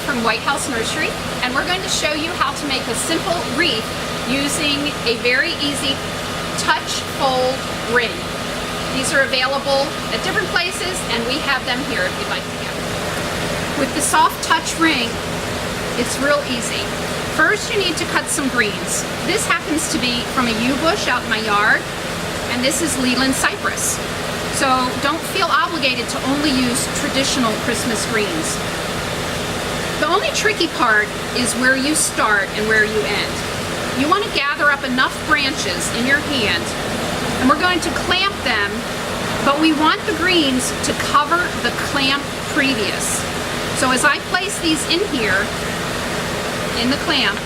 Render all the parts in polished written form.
from White House Nursery, and we're going to show you how to make a simple wreath using a very easy touch fold ring. These are available at different places, and we have them here if you'd like to get them. With the soft touch ring, it's real easy. First, you need to cut some greens. This happens to be from a yew bush out in my yard, and this is Leland cypress. So don't feel obligated to only use traditional Christmas greens. The only tricky part is where you start and where you end. You want to gather up enough branches in your hand, and we're going to clamp them, but we want the greens to cover the clamp previous. So as I place these in here, in the clamp,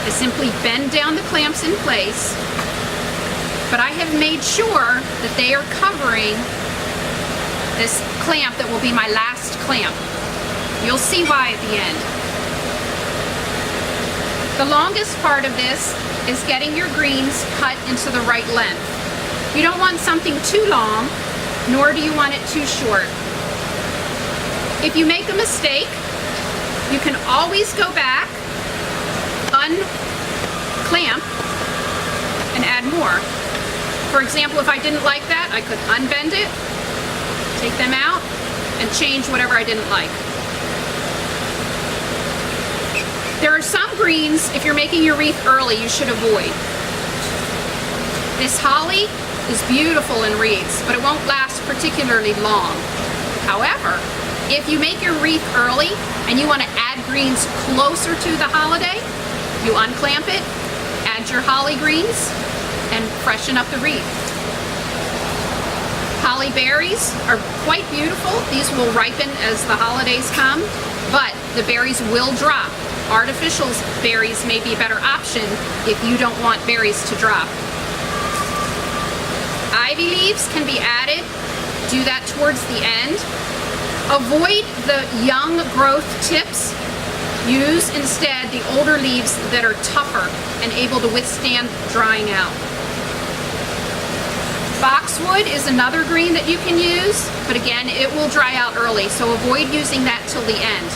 I simply bend down the clamps in place, but I have made sure that they are covering this clamp that will be my last clamp. You'll see why at the end. The longest part of this is getting your greens cut into the right length. You don't want something too long, nor do you want it too short. If you make a mistake, you can always go back, unclamp, and add more. For example, if I didn't like that, I could unbend it, take them out, and change whatever I didn't like. There are some greens, if you're making your wreath early, you should avoid. This holly is beautiful in wreaths, but it won't last particularly long. However, if you make your wreath early and you want to add greens closer to the holiday, you unclamp it, add your holly greens, and freshen up the wreath. Holly berries are quite beautiful. These will ripen as the holidays come, but the berries will drop. Artificial berries may be a better option if you don't want berries to drop. Ivy leaves can be added. Do that towards the end. Avoid the young growth tips. Use instead the older leaves that are tougher and able to withstand drying out. Boxwood is another green that you can use, but again, it will dry out early, so avoid using that till the end.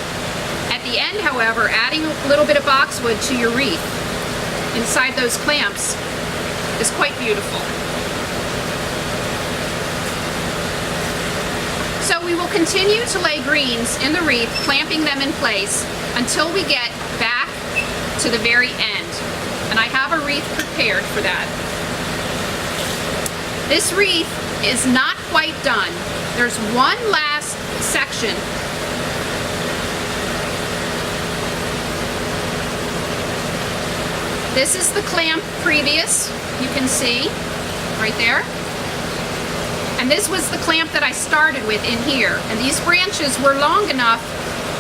At the end, however, adding a little bit of boxwood to your wreath inside those clamps is quite beautiful. So we will continue to lay greens in the wreath, clamping them in place until we get back to the very end. And I have a wreath prepared for that. This wreath is not quite done. There's one last section. This is the clamp previous, you can see right there. And this was the clamp that I started with in here. And these branches were long enough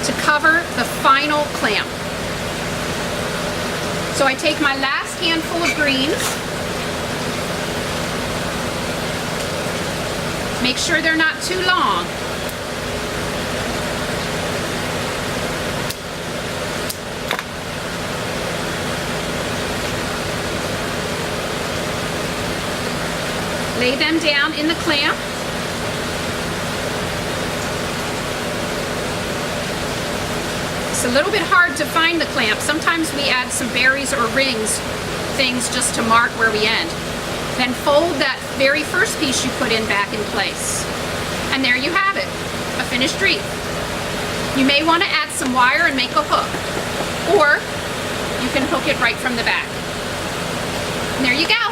to cover the final clamp. So I take my last handful of greens, make sure they're not too long. Lay them down in the clamp. It's a little bit hard to find the clamp. Sometimes we add some berries or rings, things just to mark where we end. Then fold that very first piece you put in back in place. And there you have it, a finished wreath. You may want to add some wire and make a hook, or you can hook it right from the back. And there you go.